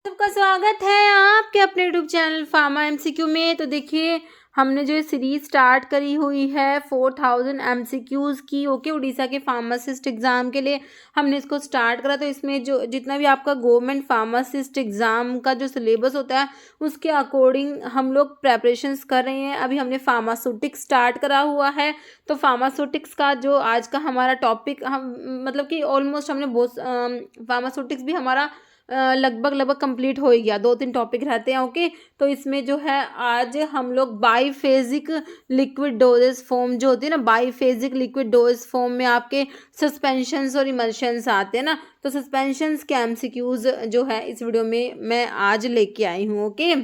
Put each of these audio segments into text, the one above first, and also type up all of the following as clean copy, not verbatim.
सबका स्वागत है आपके अपने यूट्यूब चैनल फार्मा एमसीक्यू में। तो देखिए हमने जो सीरीज स्टार्ट करी हुई है 4000 एमसीक्यूज की, ओके, उड़ीसा के फार्मासिस्ट एग्जाम के लिए हमने इसको स्टार्ट करा। तो इसमें जो जितना भी आपका गवर्नमेंट फार्मासिस्ट एग्जाम का जो सिलेबस होता है उसके अकॉर्डिंग हम लोग प्रेपरेशंस कर रहे हैं। अभी हमने फार्मास्यूटिक्स स्टार्ट करा हुआ है। तो फार्मास्यूटिक्स का जो आज का हमारा टॉपिक, हम मतलब कि ऑलमोस्ट हमने बहुत फार्मास्यूटिक्स भी हमारा लगभग कंप्लीट हो ही गया। 2-3 टॉपिक रहते हैं, ओके। तो इसमें जो है आज हम लोग बाईफेजिक लिक्विड डोजेस फॉर्म जो होती है ना, बाईफेजिक लिक्विड डोजेस फॉर्म में आपके सस्पेंशंस और इमल्शंस आते हैं ना। तो सस्पेंशंस के एमसीक्यूज जो है इस वीडियो में मैं आज लेके आई हूँ, ओके।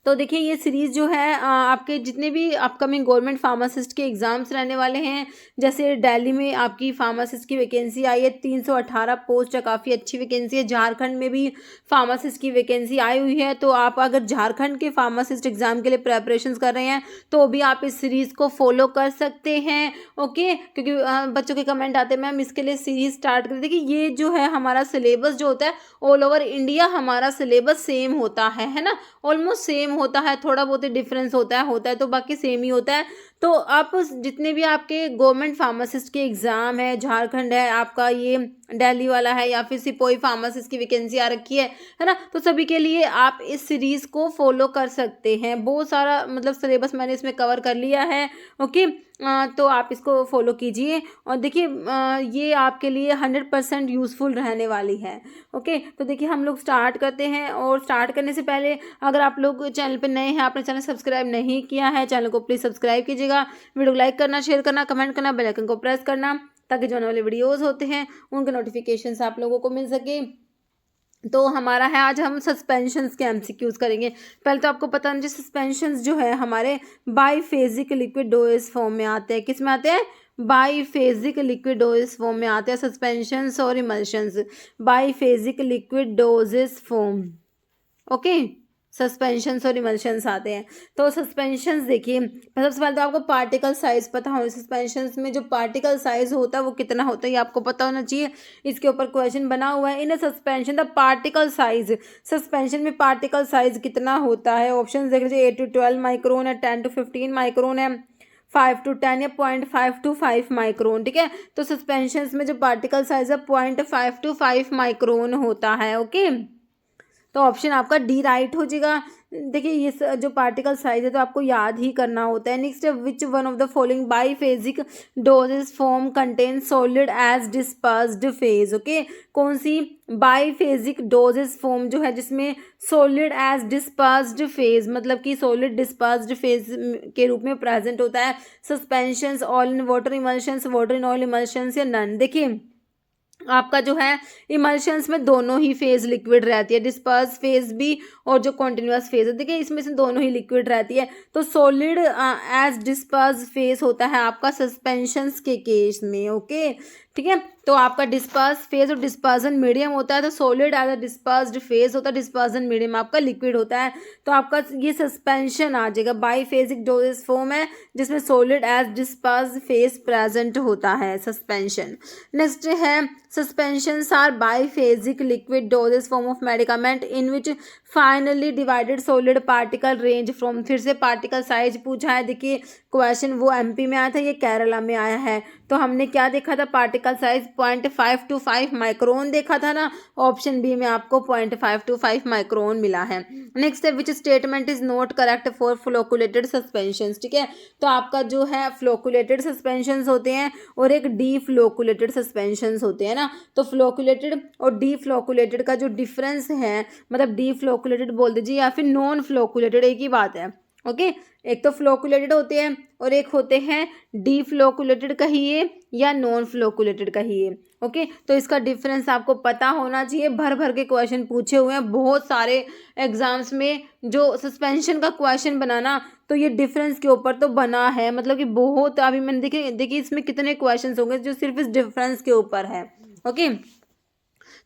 तो देखिए ये सीरीज़ जो है आपके जितने भी अपकमिंग गवर्नमेंट फार्मासिस्ट के एग्ज़ाम्स रहने वाले हैं, जैसे दिल्ली में आपकी फार्मासिस्ट की वैकेंसी आई है, 318 पोस्ट है, काफ़ी अच्छी वैकेंसी है। झारखंड में भी फार्मासिस्ट की वैकेंसी आई हुई है। तो आप अगर झारखंड के फार्मासिस्ट एग्ज़ाम के लिए प्रेपरेशंस कर रहे हैं तो भी आप इस सीरीज़ को फॉलो कर सकते हैं, ओके। क्योंकि बच्चों के कमेंट आते हैं मैम इसके लिए सीरीज़ स्टार्ट कर। देखिए ये जो है हमारा सिलेबस जो होता है ऑल ओवर इंडिया हमारा सिलेबस सेम होता है ना, ऑलमोस्ट सेम होता है। थोड़ा बहुत ही डिफरेंस होता है तो बाकी सेम ही होता है। तो आप जितने भी आपके गवर्नमेंट फार्मासिस्ट के एग्ज़ाम है, झारखंड है आपका, ये दिल्ली वाला है, या फिर सिपोई फार्मासिस्ट की वैकेंसी आ रखी है ना, तो सभी के लिए आप इस सीरीज़ को फॉलो कर सकते हैं। बहुत सारा मतलब सिलेबस मैंने इसमें कवर कर लिया है, ओके। तो आप इसको फॉलो कीजिए और देखिए ये आपके लिए 100% यूज़फुल रहने वाली है, ओके। तो देखिए हम लोग स्टार्ट करते हैं। और स्टार्ट करने से पहले अगर आप लोग चैनल पे नए हैं, आपने चैनल सब्सक्राइब नहीं किया है, चैनल को प्लीज़ सब्सक्राइब कीजिएगा। वीडियो को लाइक करना, शेयर करना, कमेंट करना, बेल आइकन को प्रेस करना, ताकि जो आने वाले वीडियोज़ होते हैं उनके नोटिफिकेशंस आप लोगों को मिल सके। तो हमारा है आज हम सस्पेंशंस के एमसीक्यूज करेंगे। पहले तो आपको पता होना चाहिए सस्पेंशंस जो है हमारे बाईफेजिक लिक्विड डोजेस फॉर्म में आते हैं। किस में आते हैं? बाईफेजिक लिक्विड डोजेस फॉर्म में आते हैं सस्पेंशंस और emulsions. Biphasic liquid dosage form, okay. Suspensions और इमल्शंस आते हैं। तो सस्पेंशंस देखिए, सबसे पहले तो आपको पार्टिकल साइज पता होना। सस्पेंशंस में जो पार्टिकल साइज होता है वो कितना होता है ये आपको पता होना चाहिए। इसके ऊपर क्वेश्चन बना हुआ है, in suspension the particle size, suspension में पार्टिकल साइज कितना होता है। ऑप्शन देख लीजिए, 8 to 12 माइक्रोन है, 10 to 15 माइक्रोन है, 5 to 10 या 0.5 to 5 माइक्रोन, ठीक है। तो सस्पेंशंस में जो पार्टिकल साइज है 0.5 to 5 माइक्रोन होता है, ओके। तो ऑप्शन आपका डी राइट हो जाएगा। देखिए ये जो पार्टिकल साइज है तो आपको याद ही करना होता है। नेक्स्ट है, which one of the following biphasic dosage form contain solid as dispersed phase, okay. कौन सी बाईफेजिक डोजेस फॉर्म जो है जिसमें सॉलिड एज डिस्पर्स्ड फेज, मतलब कि सॉलिड डिस्पर्स्ड फेज के रूप में प्रेजेंट होता है। Suspensions, oil in water emulsions, water in oil emulsions या नन। देखिए आपका जो है इमल्शंस में दोनों ही फेज लिक्विड रहती है, डिस्पर्स फेज भी और जो कॉन्टिन्यूस फेज है, देखिए इसमें से दोनों ही लिक्विड रहती है। तो सॉलिड एज डिस्पर्स फेज होता है आपका सस्पेंशंस के केस में, ओके, ठीक है। तो आपका डिस्पर्स फेज और डिस्पर्जन मीडियम होता है। तो solid as a dispersed phase होता है, डिस्पर्जन मीडियम आपका लिक्विड होता है। तो आपका ये सस्पेंशन आ जाएगा। बाईफेजिक डोजेस फॉर्म है जिसमें solid as dispersed phase present होता है, सस्पेंशन। नेक्स्ट है, suspensions are biphasic liquid dosage form of medicament in which finely divided solid particle range from. फिर से पार्टिकल साइज पूछा है। देखिए क्वेश्चन वो एमपी में आया था, ये केरला में आया है। तो हमने क्या देखा था? पार्टिकल साइज 0.5 to 5 माइक्रोन देखा था ना। ऑप्शन बी में आपको 0.5 to 5 माइक्रोन मिला है। नेक्स्ट है, which statement is not correct for flocculated suspension, ठीक है। तो आपका जो है फ्लोकुलेटेड सस्पेंशन होते हैं और एक डी फ्लोकुलेटेड सस्पेंशन होते हैं ना। तो फ्लोकुलेटेड और डी फ्लोकुलेटेड का जो डिफरेंस है, मतलब डी फ्लोकुलेटेड बोल दीजिए या फिर नॉन फ्लोकुलेटेड, एक ही बात है, ओके। एक तो फ्लोकुलेटेड होते हैं और एक होते हैं डी फ्लोकुलेटेड कहिए या नॉन फ्लोकुलेटेड कहिए, ओके। तो इसका डिफरेंस आपको पता होना चाहिए। भर भर के क्वेश्चन पूछे हुए हैं बहुत सारे एग्जाम्स में। जो सस्पेंशन का क्वेश्चन बनाना तो ये डिफरेंस के ऊपर तो बना है, मतलब कि बहुत। अभी मैंने देखिए इसमें कितने क्वेश्चन होंगे जो सिर्फ इस डिफरेंस के ऊपर है, ओके।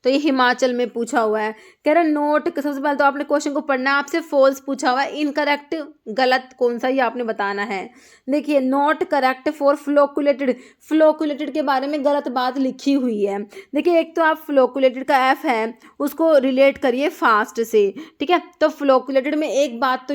तो ये हिमाचल में पूछा हुआ है। कह रहा नोट, सबसे पहले तो आपने क्वेश्चन को पढ़ना है, आपसे फॉल्स पूछा हुआ है, इनकरेक्ट गलत कौन सा ये आपने बताना है। देखिए not correct for flocculated, flocculated के बारे में गलत बात लिखी हुई है। देखिए एक तो आप फ्लोकुलेटेड का एफ है उसको रिलेट करिए फास्ट से, ठीक है। तो फ्लोकुलेटेड में एक बात तो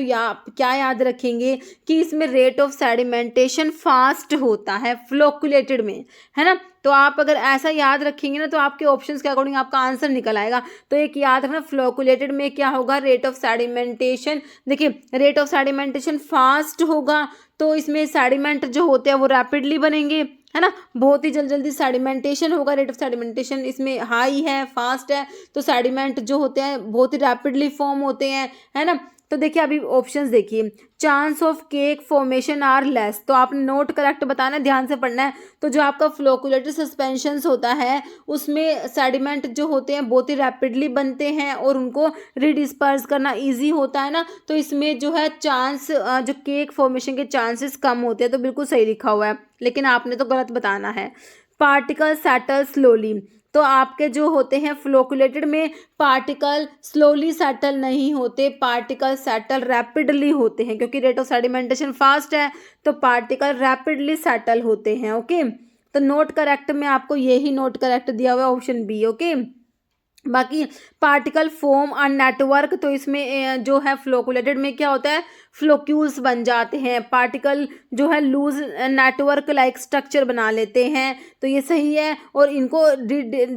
क्या याद रखेंगे कि इसमें रेट ऑफ सेडिमेंटेशन फास्ट होता है फ्लोकुलेटेड में, है ना। तो आप अगर ऐसा याद रखेंगे ना तो आपके ऑप्शंस के अकॉर्डिंग आपका आंसर निकल आएगा। तो एक याद रखना फ्लोकुलेटेड में क्या होगा, रेट ऑफ सेडिमेंटेशन। देखिए रेट ऑफ सेडिमेंटेशन फास्ट होगा तो इसमें सेडिमेंट जो होते हैं वो रैपिडली बनेंगे, है ना। बहुत ही जल्दी सेडिमेंटेशन होगा, रेट ऑफ सेडिमेंटेशन इसमें हाई है, फास्ट है, तो सेडिमेंट जो होते हैं बहुत ही रैपिडली फॉर्म होते हैं, है ना। तो देखिए अभी ऑप्शंस देखिए, chance of cake formation are less, तो आपने नोट करेक्ट बताना है, ध्यान से पढ़ना है। तो जो आपका फ्लोकुलेटेड सस्पेंशंस होता है उसमें सेडिमेंट जो होते हैं बहुत ही रैपिडली बनते हैं और उनको रिडिस्पर्स करना इजी होता है ना। तो इसमें जो है चांस जो केक फॉर्मेशन के चांसेस कम होते हैं, तो बिल्कुल सही लिखा हुआ है, लेकिन आपने तो गलत बताना है। पार्टिकल सेटल स्लोली, तो आपके जो होते हैं फ्लोकुलेटेड में पार्टिकल स्लोली सेटल नहीं होते, पार्टिकल सेटल रैपिडली होते हैं, क्योंकि रेट ऑफ सेडिमेंटेशन फास्ट है तो पार्टिकल रैपिडली सेटल होते हैं। ओके, तो नोट करेक्ट में आपको यही नोट करेक्ट दिया हुआ है, ऑप्शन बी। ओके, बाकी पार्टिकल फॉर्म और नेटवर्क, तो इसमें जो है फ्लोकुलेटेड में क्या होता है, फ्लोक्यूल्स बन जाते हैं, पार्टिकल जो है लूज नेटवर्क लाइक स्ट्रक्चर बना लेते हैं, तो ये सही है। और इनको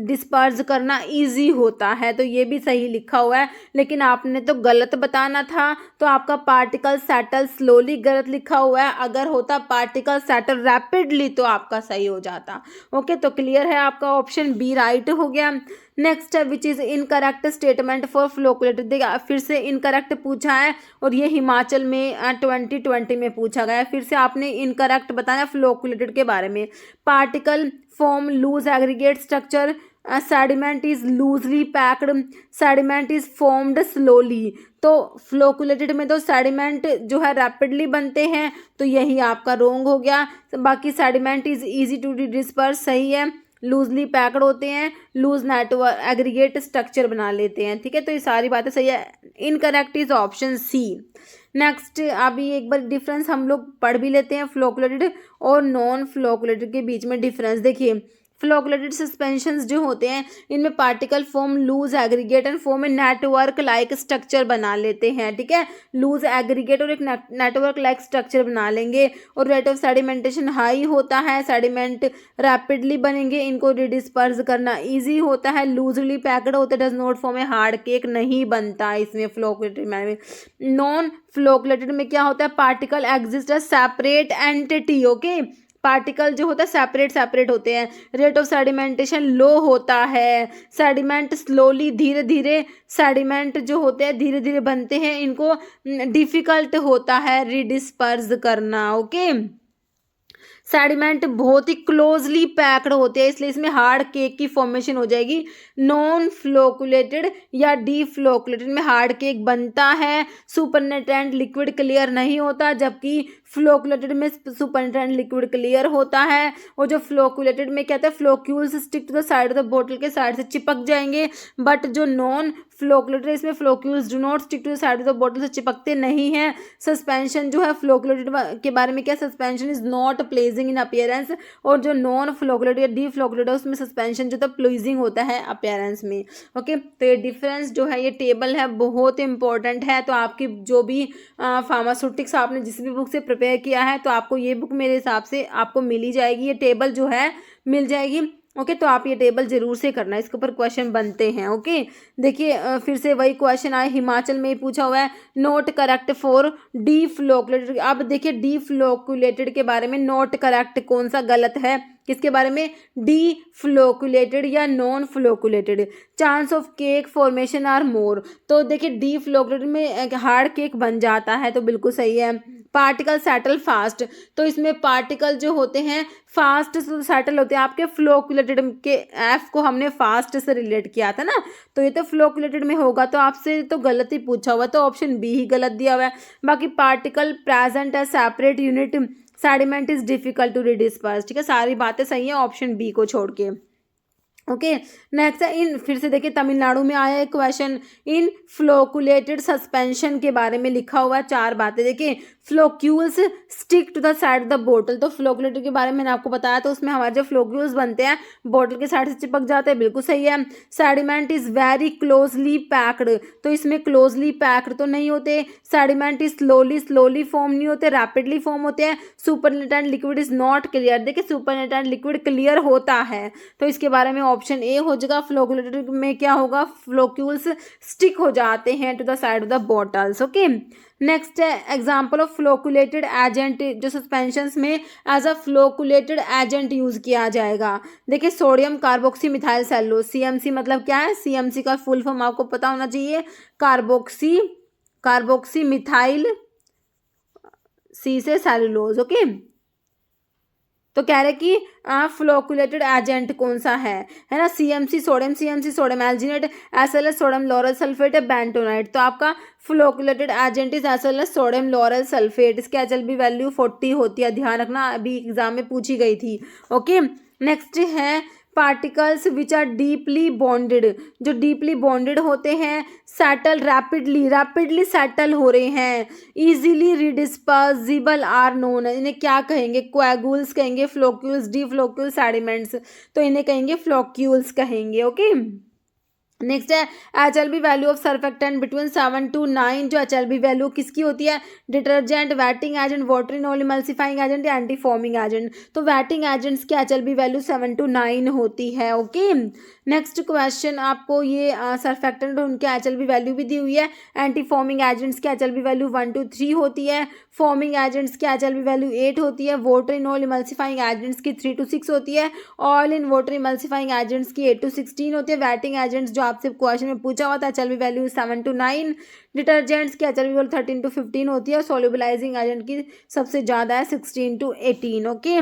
डिस्पर्स करना इजी होता है, तो ये भी सही लिखा हुआ है, लेकिन आपने तो गलत बताना था। तो आपका पार्टिकल सेटल स्लोली गलत लिखा हुआ है, अगर होता पार्टिकल सेटल रैपिडली तो आपका सही हो जाता। ओके, तो क्लियर है, आपका ऑप्शन बी राइट हो गया। नेक्स्ट है which is incorrect statement for flocculated, देखिए फिर से इनकरेक्ट पूछा है और ये हिमाचल में 2020 में पूछा गया है। फिर से आपने इनकरेक्ट बताना फ्लोकुलेटेड के बारे में। Particle form loose aggregate structure, sediment is loosely packed, sediment is formed slowly, तो फ्लोकुलेटेड में तो सेडिमेंट जो है रैपिडली बनते हैं, तो यही आपका रोंग हो गया। बाकी sediment is easy to disperse सही है, लूजली पैक्ड होते हैं, लूज नेटवर्क एग्रीगेट स्ट्रक्चर बना लेते हैं, ठीक है। तो ये सारी बातें सही है, incorrect is option C. Next अभी एक बार डिफरेंस हम लोग पढ़ भी लेते हैं फ्लोकुलेटेड और नॉन फ्लोकुलेटेड के बीच में डिफरेंस। देखिए फ्लोकुलेटेड सस्पेंशंस जो होते हैं इनमें particle form loose aggregate and form a network like structure बना लेते हैं, ठीक है। लूज एग्रीगेट और एक नेटवर्क लाइक स्ट्रक्चर बना लेंगे और रेट ऑफ सेडिमेंटेशन हाई होता है, सेडिमेंट रैपिडली बनेंगे, इनको रिडिस्पर्स करना इजी होता है, लूजली पैक्ड होते, does not form a hard cake, नहीं बनता इसमें फ्लोकुलेटेड में। नॉन फ्लोकुलेटेड में क्या होता है, particle exist as separate entity. Okay, particle जो होता है सेपरेट होते हैं, रेट ऑफ सेडिमेंटेशन लो होता है, सेडिमेंट स्लोली धीरे धीरे सेडिमेंट जो होते हैं धीरे धीरे बनते हैं, इनको डिफिकल्ट होता है रिडिस्पर्स करना। ओके, सेडिमेंट बहुत ही क्लोजली पैक्ड होते हैं, इसलिए इसमें हार्ड केक की फॉर्मेशन हो जाएगी। नॉन फ्लोकुलेटेड या डी फ्लोकुलेटेड में हार्ड केक बनता है, सुपरनेटेंट लिक्विड क्लियर नहीं होता, जबकि फ्लोकुलेटेड में सुपरनेटेंट लिक्विड क्लियर होता है। और जो फ्लोकुलेटेड में क्या होता है, floccules stick to the side of the बोतल के साइड से चिपक जाएंगे, बट जो नॉन फ्लोकुलेटेड इसमें floccules do not stick to the side of the बोतल से चिपकते नहीं हैं। सस्पेंशन जो है फ्लोकुलेटेड के बारे में क्या, suspension is not pledging in appearance, और जो नॉन फ्लोकुलेटेड या डी फ्लोकुलेटेड है उसमें सस्पेंशन जो था प्लीजिंग होता है अपीयरेंस में। ओके, तो ये डिफरेंस जो है, ये टेबल है बहुत इंपॉर्टेंट है। तो आपकी जो भी फार्मास्यूटिक्स आपने जिस भी बुक से प्रिपेयर किया है तो आपको ये बुक मेरे हिसाब से आपको मिल ही जाएगी, ये टेबल जो है मिल जाएगी। ओके, तो आप ये टेबल जरूर से करना, इसके ऊपर क्वेश्चन बनते हैं। ओके, देखिए फिर से वही क्वेश्चन आए, हिमाचल में ही पूछा हुआ है, note correct for D flocculated. अब देखिए डी फ्लोकुलेटेड के बारे में नोट करेक्ट कौन सा गलत है, किसके बारे में, डी फ्लोकुलेटेड या non flocculated. Chance of cake formation are more, तो देखिए डी फ्लोकुलेटेड में हार्ड केक बन जाता है, तो बिल्कुल सही है। पार्टिकल सेटल फास्ट, तो इसमें पार्टिकल जो होते हैं फास्ट सेटल होते हैं, आपके फ्लोकुलेटेड के एफ को हमने फास्ट से रिलेट किया था ना, तो ये तो फ्लोकुलेटेड में होगा, तो आपसे तो गलत ही पूछा हुआ, तो ऑप्शन बी ही गलत दिया हुआ है। बाकी पार्टिकल प्रेजेंट है separate unit, sediment is difficult to redisperse, ठीक है, सारी बातें सही है ऑप्शन बी को छोड़ के। ओके। नेक्स्ट है इन, फिर से देखिए तमिलनाडु में आया एक क्वेश्चन, इन फ्लोकुलेटेड सस्पेंशन के बारे में लिखा हुआ है 4 बातें। देखिए floccules stick to the side of the बोतल, तो फ्लोकुलेटेड के बारे में मैंने आपको बताया, तो उसमें हमारे जो फ्लोक्यूल्स बनते हैं बोतल के साइड से चिपक जाते हैं, बिल्कुल सही है। Sediment is very closely packed, तो इसमें क्लोजली पैक्ड तो नहीं होते। सेडिमेंट इज स्लोली फॉर्म नहीं होते, रैपिडली फॉर्म होते हैं। Supernatant liquid is not clear, देखिए सुपरनेटेंट लिक्विड क्लियर होता है, तो इसके बारे में ऑप्शन ए हो जाएगा। फ्लोकुलेटेड में क्या होगा, फ्लोक्यूल्स स्टिक हो जाते हैं to the side of the bottles. Okay. Next है एग्जाम्पल ऑफ फ्लोकुलेटेड एजेंट, जो सस्पेंशंस में as a flocculated agent use किया जाएगा। देखिए sodium carboxy methyl cellulose, CMC मतलब क्या है, सीएमसी का फुल फॉर्म आपको पता होना चाहिए, कार्बोक्सी मिथाइल, सी से सेलुलोज। ओके। तो कह रहे कि फ्लोकुलेटेड एजेंट कौन सा है ना, CMC sodium alginate, SLS sodium lauryl sulphate है, बेंटोनाइट। तो आपका flocculated agent is SLS sodium lauryl sulphate, इसकी एचएलबी वैल्यू 40 होती है, ध्यान रखना, अभी एग्जाम में पूछी गई थी। ओके। नेक्स्ट है particles which are deeply bonded, जो डीपली बॉन्डेड होते हैं, सेटल रैपिडली सेटल हो रहे हैं, इजीली रिडिस्पर्सिबल आर नोन, इन्हें क्या कहेंगे, कोएगुल्स कहेंगे, फ्लोक्यूल्स, डी फ्लोक्यूल सेडिमेंट्स, तो इन्हें कहेंगे फ्लोक्यूल्स कहेंगे। ओके। नेक्स्ट है HLB value of surfactant between 7 to 9, जो एचएलबी वैल्यू किसकी होती है, detergent, wetting agent, water in oil emulsifying agent या एंटी फॉर्मिंग एजेंट। तो वेटिंग एजेंट्स की एचएलबी वैल्यू 7 to 9 होती है। ओके। नेक्स्ट क्वेश्चन आपको ये सर्फेक्टेंट उनके एचएलबी वैल्यू भी दी हुई है, एंटी फॉर्मिंग एजेंट्स की एचएलबी वैल्यू 1 to 3 होती है, फॉर्मिंग एजेंट्स की एचएलबी वैल्यू 8 होती है, वाटर इनोल इमल्सिफाइंग एजेंट्स की 3 to 6 होती है, oil in water emulsifying agents की 8 to 16 होती है, वेटिंग एजेंट्स जो आपसे क्वेश्चन में पूछा हुआ था एचएलबी वैल्यू 7 to 9, डिटर्जेंट्स की एचएलबी वैल्यू 13 to 15 होती है, और सोल्युबलाइजिंग एजेंट की सबसे ज़्यादा है 16 to 18। Okay.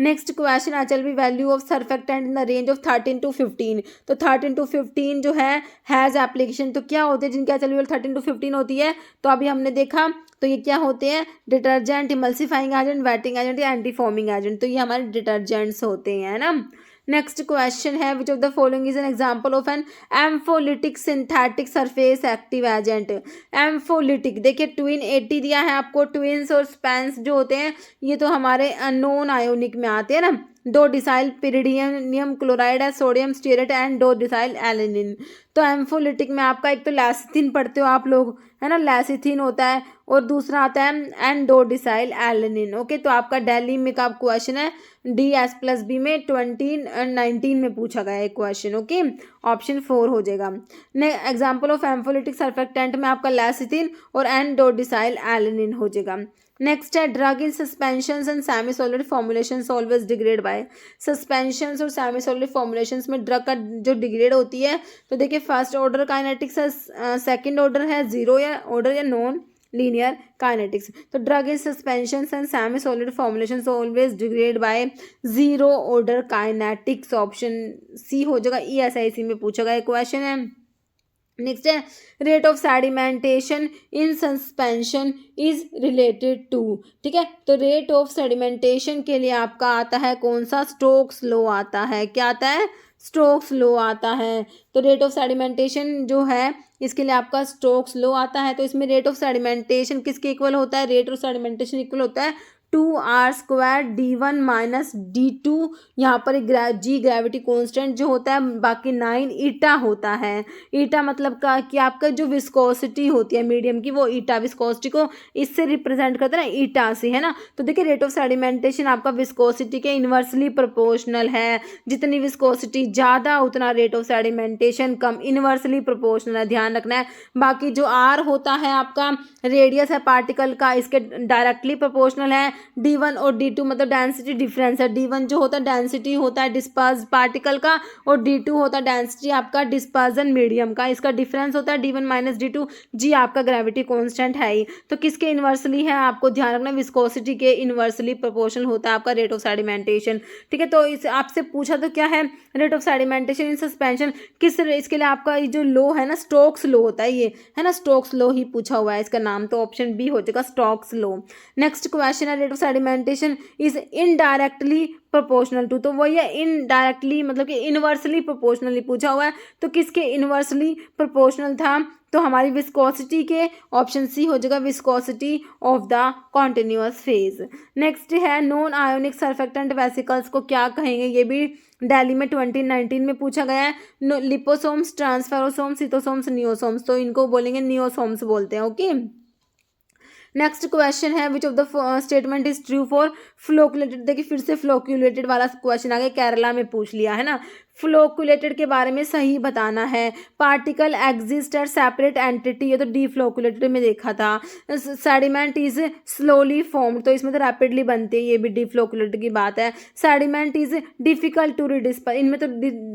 Next question HLB value of surfactant in the range of 13 to 15, तो 13 to 15 जो है हैज़ एप्लीकेशन, तो क्या होते हैं जिनकी एचएलबी वैल्यू 13 to 15 होती है, तो अभी हमने देखा, तो ये क्या होते हैं, detergent, emulsifying agent, waiting agent या एंटी फॉर्मिंग एजेंट, तो ये हमारे डिटर्जेंट्स होते हैं, है ना। नेक्स्ट क्वेश्चन है which of the following is an example of an ampholytic synthetic surface active agent. Ampholytic, देखिए ट्विन 80 दिया है आपको, ट्विन्स और स्पेंस जो होते हैं ये तो हमारे नॉन आयोनिक में आते हैं ना, 2 डिसाइल पिरिडियम क्लोराइड है, sodium stearate and 2 decile alanine. तो एम्फोलिटिक में आपका एक तो लैसिथिन पढ़ते हो आप लोग, है ना, लैसिथिन होता है, और दूसरा आता है एंड 2 डिसाइल एलिनिन। ओके। तो आपका दिल्ली में का क्वेश्चन है DS+B में 2019 में पूछा गया है क्वेश्चन। ओके। ऑप्शन 4 हो जाएगा। एग्जाम्पल ऑफ एम्फोलिटिक सर्फेक्टेंट में आपका लैसिथिन और एंड 2 डिसाइल एलिनिन हो जाएगा। नेक्स्ट है drug in suspensions and semi solid formulations always degrade by, suspensions और सेमी सॉलिड फॉर्मुलेशंस में ड्रग का जो डिग्रेड होती है, तो देखिए फर्स्ट ऑर्डर काइनेटिक्स है, सेकंड ऑर्डर है जीरो या ऑर्डर या नॉन लीनियर काइनेटिक्स। तो drug in suspensions and semi solid formulations always degrade by zero order kinetics, option C हो जाएगा। ESIC में पूछा गया क्वेश्चन है। नेक्स्ट है rate of sedimentation in suspension is related to, ठीक है, तो रेट ऑफ सेडिमेंटेशन के लिए आपका आता है कौन सा, स्टोक्स लॉ आता है, क्या आता है, स्टोक्स लॉ आता है। तो रेट ऑफ सेडिमेंटेशन जो है इसके लिए आपका स्टोक्स लॉ आता है, तो इसमें रेट ऑफ सेडिमेंटेशन किसके इक्वल होता है, रेट ऑफ सेडिमेंटेशन इक्वल होता है 2r² d1 माइनस d2, यहाँ पर जी ग्रेविटी कांस्टेंट जो होता है, बाकी 9 ईटा होता है। ईटा मतलब का कि आपका जो विस्कोसिटी होती है मीडियम की, वो ईटा विस्कोसिटी को इससे रिप्रेजेंट करते हैं ना, ईटा से, है ना। तो देखिए रेट ऑफ सेडिमेंटेशन आपका विस्कोसिटी के इन्वर्सली प्रोपोर्शनल है, जितनी विस्कोसिटी ज़्यादा उतना rate of sedimentation come, inversely proportional है, ध्यान रखना है। बाकी जो आर होता है आपका रेडियस है पार्टिकल का, इसके डायरेक्टली प्रोपोर्शनल है। D1 और D2 मतलब डेंसिटी डिफरेंस है, D1 जो होता है डेंसिटी होता है डिस्पर्स पार्टिकल का, और D2 होता है डेंसिटी आपका डिस्पर्जन मीडियम का, इसका डिफरेंस होता है D1 माइनस D2, जी आपका ग्रेविटी कांस्टेंट है ही। तो किसके इन्वर्सली है आपको ध्यान रखना, विस्कोसिटी के इन्वर्सली प्रोपोर्शनल होता है आपका रेट ऑफ सेडिमेंटेशन, ठीक है। तो इस आपसे पूछा तो क्या है, rate of sedimentation in suspension किस, इसके लिए आपका ये जो लो है ना, स्टोक्स लो होता है, ये है ना, स्टोक्स लो ही पूछा हुआ है, इसका नाम तो ऑप्शन बी हो जाएगा, स्टोक्स लो। नेक्स्ट क्वेश्चन है rate of sedimentation is indirectly proportional to, तो वही है इनडायरेक्टली मतलब कि इनवर्सली प्रोपोर्शनली पूछा हुआ है, तो किसके इनवर्सली प्रोपोर्शनल था, तो हमारी विस्कोसिटी के, ऑप्शन सी हो जाएगा viscosity of the continuous phase. Next है नॉन आयोनिक सर्फेक्टेंट वेसिकल्स को क्या कहेंगे, ये भी दिल्ली में 2019 में पूछा गया है। लिपोसोम्स, ट्रांसफेरोसोम्स, सिटोसोम्स, नियोसोम्स, तो इनको बोलेंगे नियोसोम्स बोलते हैं। ओके, नेक्स्ट क्वेश्चन है which of the statement is true for flocculated. देखिए फिर से फ्लोकुलेटेड वाला क्वेश्चन आ गया, केरला में पूछ लिया है ना। फ्लोकुलेटेड के बारे में सही बताना है। Particle exist at separate entity, ये तो डीफ्लोकुलेटेड में देखा था। सेडिमेंट इज स्लोली फॉर्म्ड, तो इसमें तो रैपिडली बनते हैं, ये भी डीफ्लोकुलेटेड की बात है। Sediment is difficult to disperse, इनमें तो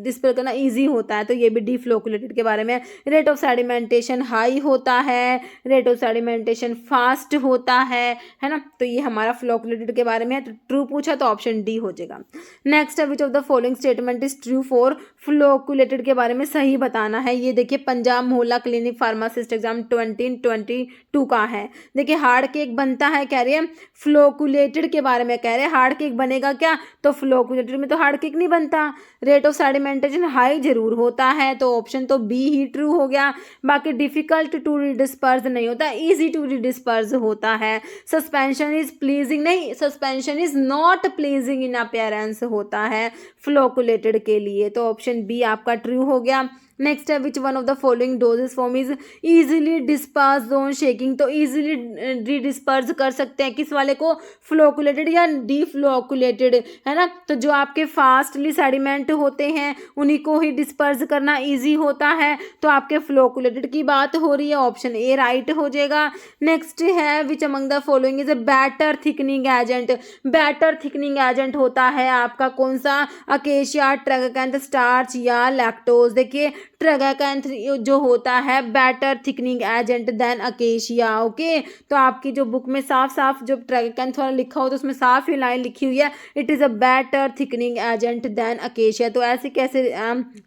डिस्पर करना ईजी होता है, तो ये भी डीफ्लोकुलेटेड के बारे में। रेट ऑफ सेडिमेंटेशन हाई होता है, रेट ऑफ सेडिमेंटेशन फास्ट होता है ना, तो ये हमारा फ्लोकुलेटेड के बारे में है। तो ट्रू पूछा तो ऑप्शन डी हो जाएगा। नेक्स्ट है which of the following statement is true for flocculated के बारे में सही बताना है। ये देखिए पंजाब मोहल्ला क्लिनिक फार्मासिस्ट एग्जाम 2022 का है। देखिए हार्ड केक बनता है, कह रही है फ्लोकुलेटेड के बारे में कह रहे हैं हार्ड केक बनेगा क्या, तो फ्लोकुलेटेड में तो हार्ड केक नहीं बनता। रेट ऑफ सेडिमेंटेशन हाई जरूर होता है, तो ऑप्शन तो बी ही ट्रू हो गया। बाकी डिफिकल्ट टू डिस्पर्स नहीं होता, इजी टू डिस्पर्स होता है। सस्पेंशन इज प्लीजिंग नहीं, suspension is not pleasing in appearance होता है फ्लोकुलेटेड के लिए, तो ऑप्शन बी आपका ट्रू हो गया। नेक्स्ट है which one of the following doses form is easily disperse on shaking, तो इजीली डिस्पर्स कर सकते हैं किस वाले को, फ्लोकुलेटेड या डीफ्लोकुलेटेड, है ना। तो जो आपके फास्टली सेडिमेंट होते हैं उन्हीं को ही डिस्पर्स करना इजी होता है, तो आपके फ्लोकुलेटेड की बात हो रही है, ऑप्शन ए राइट हो जाएगा। नेक्स्ट है which among the following is a better thickening agent. Better thickening agent होता है आपका कौन सा, अकेशिया, ट्रेगाकैंथ, स्टार्च या लैक्टोज। देखिए ट्रेगाकैंथ जो होता है better thickening agent than acacia. Okay, तो आपकी जो बुक में साफ साफ जो ट्रेगाकैंथ वाला लिखा हो तो उसमें साफ ही लाइन लिखी हुई है, it is a better thickening agent than acacia. तो ऐसे कैसे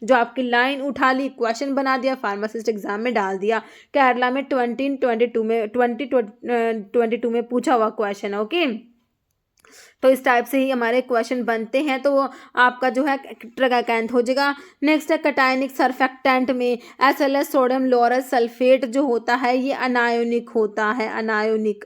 जो आपकी लाइन उठा ली, क्वेश्चन बना दिया, फार्मासिस्ट एग्जाम में डाल दिया। केरला में 2022 में पूछा हुआ क्वेश्चन है। ओके, तो इस टाइप से ही हमारे क्वेश्चन बनते हैं, तो आपका जो है ट्रेगाकैंथ हो जाएगा। नेक्स्ट है कटायनिक सर्फेक्टेंट में SLS सोडियम लोरस सल्फेट जो होता है ये अनायोनिक होता है, अनायोनिक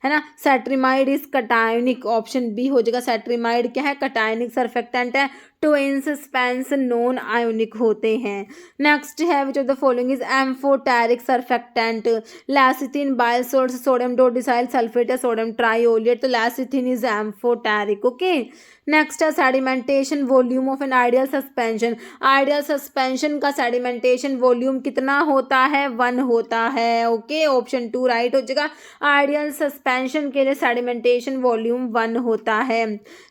है ना। Cetrimide is cationic, option B हो जाएगा। सेट्रीमाइड क्या है, कटायनिक सर्फेक्टेंट है। टोइंस स्पेंस नॉन आयोनिक होते हैं। नेक्स्ट है which of the following is amphoteric surfactant, lecithin, bile salts, sodium dodecyl sulphate या सोडियम ट्राइओलेट, तो lecithin is amphoteric. Okay, next है sedimentation volume of an ideal suspension. Ideal suspension का sedimentation volume कितना होता है, 1 होता है। ओके, ऑप्शन 2 राइट हो जाएगा। आइडियल सस्पेंशन के लिए सेडिमेंटेशन वॉल्यूम 1 होता है।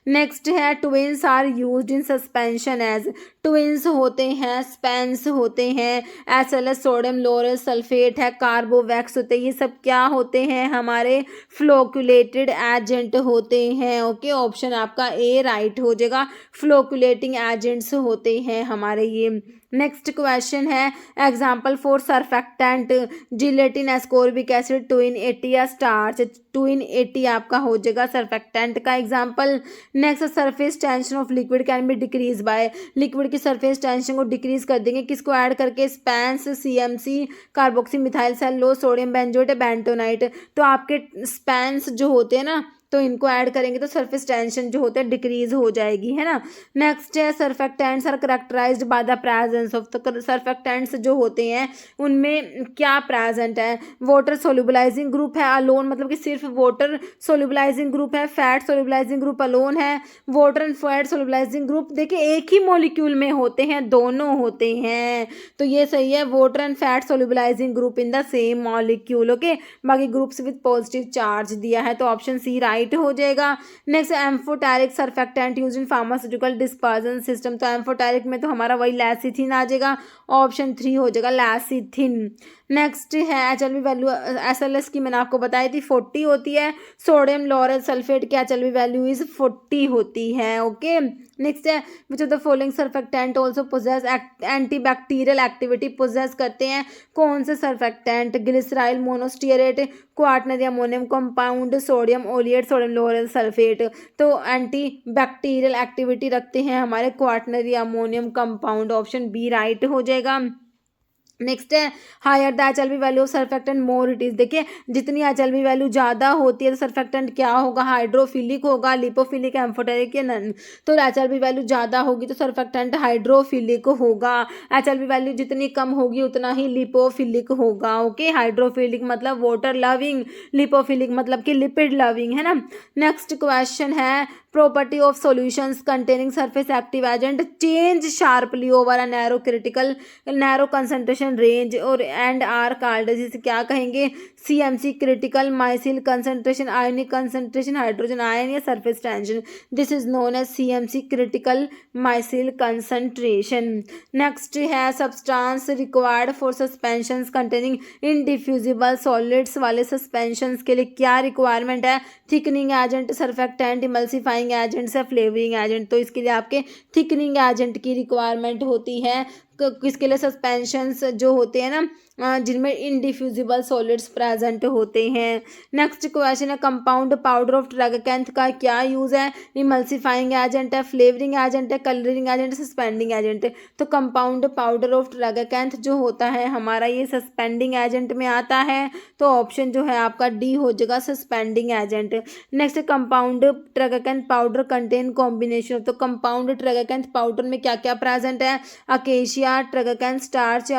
नेक्स्ट है tweens are used in suspension as, tweens होते हैं, स्पेंस होते हैं, SLS सोडियम लोरस सल्फेट है, कार्बोवैक्स होते हैं, ये सब क्या होते हैं, हमारे फ्लोकुलेटेड एजेंट होते हैं। ओके, ऑप्शन आपका ए राइट हो जाएगा, फ्लोकुलेटिंग एजेंट्स होते हैं हमारे ये। नेक्स्ट क्वेश्चन है example for surfactant, gelatin, ascorbic acid, twin 80 या स्टार्च। ट्विन 80 आपका हो जाएगा सर्फेक्टेंट का example. Next surface tension of liquid can be decrease by, liquid की सरफेस टेंशन को डिक्रीज कर देंगे किसको ऐड करके, Spence, CMC, carboxy methyl cellulose, sodium benzoate, bentonite. तो आपके स्पेंस जो होते हैं ना, तो इनको ऐड करेंगे तो सरफेस टेंशन जो होता है डिक्रीज हो जाएगी, है ना। नेक्स्ट है surfactants are characterised by the presence of, तो सर्फेक्टेंट्स जो होते हैं उनमें क्या प्रेजेंट है, वाटर सोल्यूबलाइजिंग ग्रुप है अलोन, मतलब कि सिर्फ वाटर सोल्यूबलाइजिंग ग्रुप है, फैट सोल्यूबलाइजिंग ग्रुप अलोन है, water and fat solubilising group देखिए एक ही मॉलिक्यूल में होते हैं, दोनों होते हैं, तो ये सही है, water and fat solubilising group in the same molecule. Okay, बाकी ग्रुप्स विद पॉजिटिव चार्ज दिया है, तो ऑप्शन सी राइट हो जाएगा। Next amphoteric surfactant used in pharmaceutical dispersion system, तो एम्फोटेरिक में तो हमारा वही लैसिथिन आ जाएगा, ऑप्शन 3 हो जाएगा लैसिथिन। नेक्स्ट है HLV वैल्यू, SLS की मैंने आपको बताई थी 40 होती है, सोडियम लॉरेल सल्फेट की HLV वैल्यू इज 40 होती है। ओके, नेक्स्ट है which of the following surfactant also possess antibacterial activity, possess करते हैं कौन से surfactant, glyceryl monostearate, quaternary ammonium compound, sodium oleate, sodium lauryl sulphate. तो एंटी बैक्टीरियल एक्टिविटी रखते हैं हमारे quaternary ammonium compound, option B right हो जाएगा। नेक्स्ट है higher the HLB value of surfactant more it is. देखिए जितनी HLB वैल्यू ज़्यादा होती है तो सर्फेक्टेंट क्या होगा, हाइड्रोफिलिक होगा, लिपोफिलिक, एम्फोटेरिक या नन। तो HLB वैल्यू ज़्यादा होगी तो सर्फेक्टेंट हाइड्रोफिलिक होगा। HLB वैल्यू जितनी कम होगी उतना ही लिपोफिलिक होगा। ओके, हाइड्रोफिलिक मतलब वाटर लविंग, लिपोफिलिक मतलब कि लिपिड लविंग, है ना। नेक्स्ट क्वेश्चन है property of solutions containing surface active agent change sharply over a narrow concentration range और एंड आर कॉल्ड, जिसे क्या कहेंगे, CMC critical micelle concentration, ionic concentration, hydrogen ion या surface tension. This is known as CMC critical micelle concentration. Next है substance required for suspensions containing indiffusible solids वाले suspensions के लिए क्या रिक्वायरमेंट है, thickening agent, surfactant, emulsifying agents या flavouring agent. तो इसके लिए आपके थिकनिंग एजेंट की रिक्वायरमेंट होती है। किसके लिए, सस्पेंशंस जो होते हैं ना जिनमें इनडिफ्यूजिबल सॉलिड्स प्रेजेंट होते हैं। नेक्स्ट क्वेश्चन है कंपाउंड पाउडर ऑफ ट्रागाकैंथ का क्या यूज़ है, इमल्सिफाइंग एजेंट है, फ्लेवरिंग एजेंट है, कलरिंग एजेंट, सस्पेंडिंग एजेंट है। तो कंपाउंड पाउडर ऑफ ट्रागाकैंथ जो होता है हमारा ये सस्पेंडिंग एजेंट में आता है। तो ऑप्शन जो है आपका डी हो जाएगा, suspending agent. Next compound tragacanth powder contain combination. तो कंपाउंड ट्रागाकैंथ पाउडर में क्या क्या प्रेजेंट है, acacia, tragacanth starch,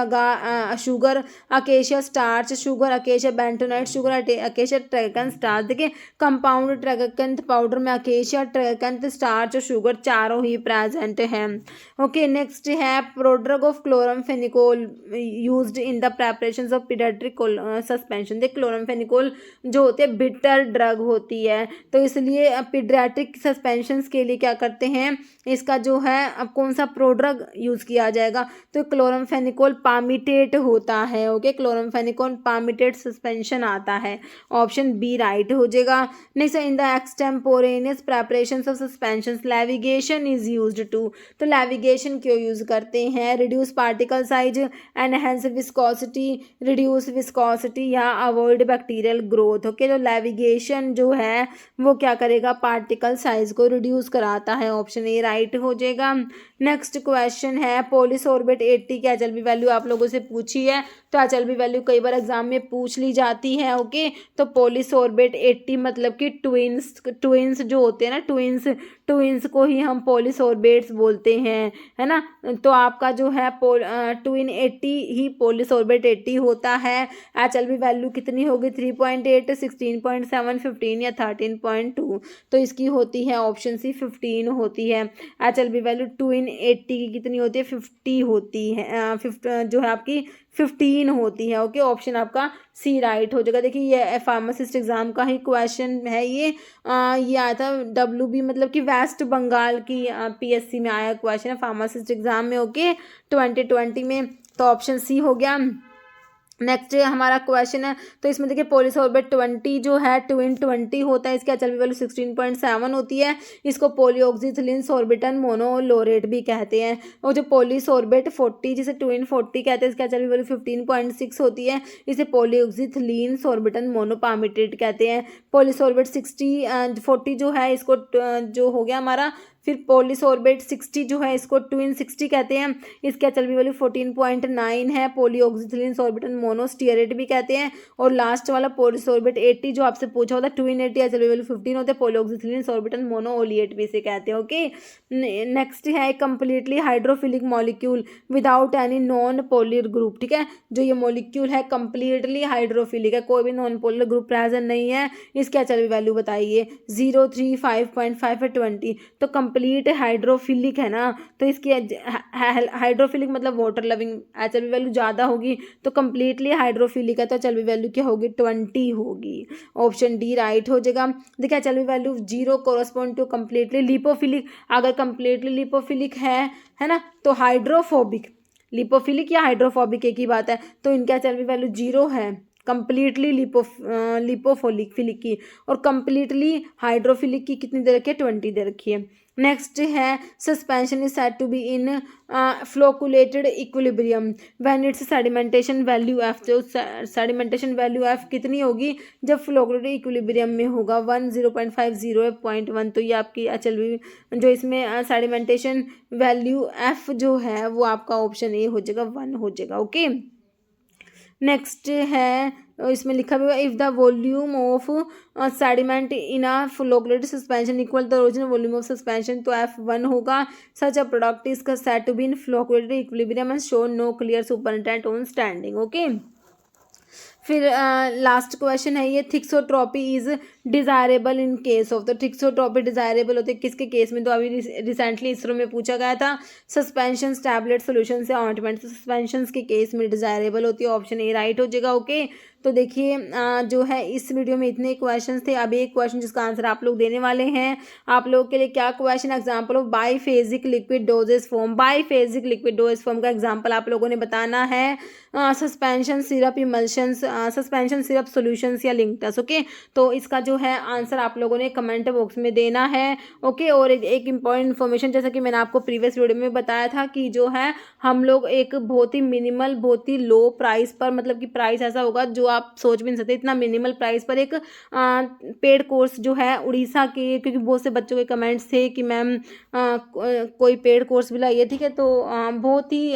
sugar, acacia starch, sugar, acacia bentonite sugar, acacia tragacanth starch. देखिए कंपाउंड ट्रागाकैंथ पाउडर में अकेशिया, ट्रागाकैंथ स्टार्च और sugar चारों ही प्रेजेंट हैं। ओके, नेक्स्ट है prodrug of chloramphenicol used in the preparation of paediatric suspension. देख chloramphenicol जो होती है बिटर ड्रग होती है, तो इसलिए पीडियाट्रिक सस्पेंशन के लिए क्या करते हैं, इसका जो है अब कौन सा प्रोड्रग यूज़ किया जाएगा, तो क्लोरमफेनिकोल पामिटेट होता है। ओके, क्लोरमफेनिकोल पामिटेट सस्पेंशन आता है, ऑप्शन बी राइट हो जाएगा। Next in the extemporaneous preparation of suspension levigation is used to. तो लेविगेशन क्यों यूज करते हैं, reduce particle size, enhance viscosity, reduce viscosity या अवॉइड बैक्टीरियल ग्रोथ। ओके, तो लेविगेशन जो है वो क्या करेगा, पार्टिकल साइज को रिड्यूस कराता है, ऑप्शन ए राइट हो जाएगा। नेक्स्ट क्वेश्चन है पॉलीसॉर्बेट 80 की HLB वैल्यू आप लोगों से पूछी है, तो HLB वैल्यू कई बार एग्जाम में पूछ ली जाती है। ओके, तो पॉलीसॉर्बेट 80 मतलब कि ट्विंस जो होते हैं ना, ट्विंस को ही हम पॉलीसॉर्बेट्स बोलते हैं, है ना। तो आपका जो है ट्विन 80 ही पॉलीसॉर्बेट 80 होता है। HLB वैल्यू कितनी होगी, 3.8, 16.7, 15 या 13.2। तो इसकी होती है ऑप्शन सी 15 होती है। HLB वैल्यू ट्विन 80 की कितनी होती है, 50 होती है, जो है आपकी 15 होती है। ओके, ऑप्शन आपका सी राइट हो जाएगा। देखिए ये फार्मासिस्ट एग्जाम का ही क्वेश्चन है, ये आया था WB मतलब कि वेस्ट बंगाल की PSC में आया क्वेश्चन है फार्मासिस्ट एग्जाम में। ओके, 2020 में, तो ऑप्शन सी हो गया। नेक्स्ट हमारा क्वेश्चन है, तो इसमें देखिए पॉलीसॉर्बेट 20 जो है ट्विन 20 होता है, इसकी HLB वैल्यू 16.7 होती है। इसको पॉलीऑक्सीथिलीन सॉर्बिटन मोनोलोरेट भी कहते हैं। और जो पॉलीसॉर्बेट 40 जिसे ट्विन 40 कहते हैं, इसकी HLB वैल्यू 15.6 होती है। इसे पॉलीऑक्सीथिलीन सॉर्बिटन मोनोपामिटेट कहते हैं। पॉलीसॉर्बेट 40 जो है इसको जो हो गया हमारा, फिर पॉलीसॉर्बेट 60 जो है इसको ट्विन 60 कहते हैं। इसके HLB वैल्यू 14.9 है। पॉलीऑक्सीथिलीन सॉर्बिटन मोनोस्टीरेट भी कहते हैं। और लास्ट वाला पॉलीसॉर्बेट 80 जो आपसे पूछा होता है ट्विन 80, HLB वैल्यू 15 होते हैं। पॉलीऑक्सीथिलीन सॉर्बिटन मोनोओलिएट भी इसे कहते हैं। ओके, नेक्स्ट है completely hydrophilic molecule without any non polar group. ठीक है, जो ये मॉलिक्यूल है कंप्लीटली हाइड्रोफिलिक है, कोई भी नॉन पोलर ग्रुप प्रेजेंट नहीं है। इसके HLB वैल्यू बताइए, 0, 3, 5.5 है 20। तो कंप्लीट हाइड्रोफिलिक है ना, तो इसकी हाइड्रोफिलिक मतलब वाटर लविंग, HLB वैल्यू ज़्यादा होगी, तो कंप्लीटली हाइड्रोफिलिक है, तो HLB वैल्यू क्या होगी, 20 होगी, ऑप्शन डी राइट हो जाएगा। देखिए HLB value 0 correspond to completely lipophilic. अगर कंप्लीटली लिपोफिलिक है ना, तो हाइड्रोफोबिक, लिपोफिलिक या हाइड्रोफोबिक एक ही बात है, तो इनका HLB वैल्यू 0 है कंप्लीटली लिपोफिलिक की, और कंप्लीटली हाइड्रोफिलिक की कितनी दे रखी है, 20 दे रखी है। नेक्स्ट है suspension is said to be in flocculated equilibrium when its sedimentation value F. जो सेडिमेंटेशन वैल्यू एफ कितनी होगी जब फ्लोकुलेटेड इक्विलिब्रियम में होगा 1, 0.5, 0, 0.1। तो ये आपकी HLV जो इसमें सेडिमेंटेशन वैल्यू एफ जो है वो आपका ऑप्शन ए हो जाएगा, 1 हो जाएगा। ओके, नेक्स्ट है इसमें लिखा हुआ if the volume of sediment in a flocculated suspension equal the original volume of suspension, तो F1 होगा। Such a product is said to be in flocculated equilibrium and show no clear supernatant on standing. Okay, फिर last question है ये thixotropy is desirable in case of. तो thixotropy desirable होती है किसके case में? तो अभी रिसेंटली इसरो में पूछा गया था, सस्पेंशन टैबलेट सोल्यूशन से ऑइंटमेंट। सस्पेंशन के केस में डिज़ायरेबल होती है, ऑप्शन ए राइट हो जाएगा। ओके, तो देखिए जो है इस वीडियो में इतने क्वेश्चंस थे। अब एक क्वेश्चन जिसका आंसर आप लोग देने वाले हैं। आप लोगों के लिए क्या question, example of biphasic liquid dosage form. Biphasic liquid dosage form का एग्जांपल आप लोगों ने बताना है suspension syrup emulsions, suspension syrup solutions या लिंक्टस। ओके, तो इसका जो है आंसर आप लोगों ने कमेंट बॉक्स में देना है। ओके, और एक इम्पॉर्टेंट इन्फॉर्मेशन, जैसा कि मैंने आपको प्रीवियस वीडियो में बताया था कि जो है हम लोग एक बहुत ही मिनिमल, बहुत ही लो प्राइस पर, मतलब कि प्राइस ऐसा होगा जो आप सोच भी नहीं सकते, इतना मिनिमल प्राइस पर एक पेड कोर्स जो है उड़ीसा के, क्योंकि बहुत से बच्चों के कमेंट्स थे कि मैम कोई पेड कोर्स भी लाइए। ठीक है, तो बहुत ही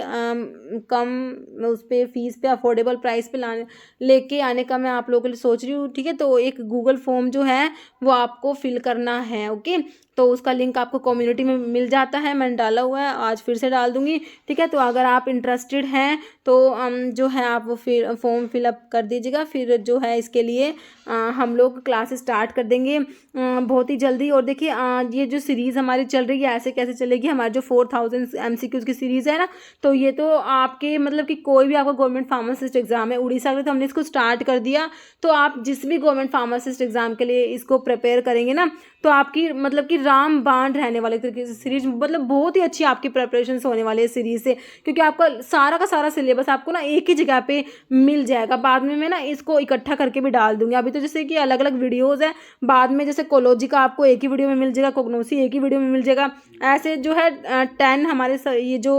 कम उस पर फीस पे अफोर्डेबल प्राइस पे लेके आने का मैं आप लोगों के लिए सोच रही हूँ। ठीक है, तो एक गूगल फॉर्म जो है वो आपको फिल करना है। ओके, तो उसका लिंक आपको कम्युनिटी में मिल जाता है, मैंने डाला हुआ है, आज फिर से डाल दूंगी। ठीक है, तो अगर आप इंटरेस्टेड हैं तो जो है आप वो फिर फॉर्म फिलअप कर दीजिएगा। फिर जो है इसके लिए हम लोग क्लासेस स्टार्ट कर देंगे बहुत ही जल्दी। और देखिए ये जो सीरीज़ हमारी चल रही है ऐसे कैसे चलेगी, हमारी जो 4000 MCQs की सीरीज़ है ना, तो ये तो आपके मतलब कि कोई भी आपका गवर्नमेंट फार्मासिस्ट एग्जाम है उड़ीसा के, तो हमने इसको स्टार्ट कर दिया। तो आप जिस भी गवर्नमेंट फार्मासिस्ट एग्जाम के लिए इसको प्रिपेयर करेंगे ना, तो आपकी मतलब कि राम बाण रहने वाले तरीके से सीरीज, मतलब बहुत ही अच्छी आपकी प्रिपरेशन होने वाली है सीरीज से, क्योंकि आपका सारा का सारा सिलेबस आपको ना एक ही जगह पे मिल जाएगा। बाद में मैं ना इसको इकट्ठा करके भी डाल दूंगी। अभी तो जैसे कि अलग अलग वीडियोज़ है, बाद में जैसे कोलोजी का आपको एक ही वीडियो में मिल जाएगा, कोग्नोसी एक ही वीडियो में मिल जाएगा, ऐसे जो है 10 हमारे ये जो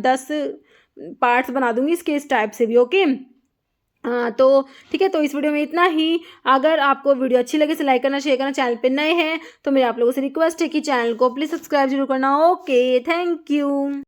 10 पार्ट्स बना दूंगी इसके इस टाइप से भी। ओके, हाँ, तो ठीक है, तो इस वीडियो में इतना ही। अगर आपको वीडियो अच्छी लगे तो लाइक करना, शेयर करना, चैनल पे नए हैं तो मेरे आप लोगों से रिक्वेस्ट है कि चैनल को प्लीज़ सब्सक्राइब जरूर करना। Okay, thank you.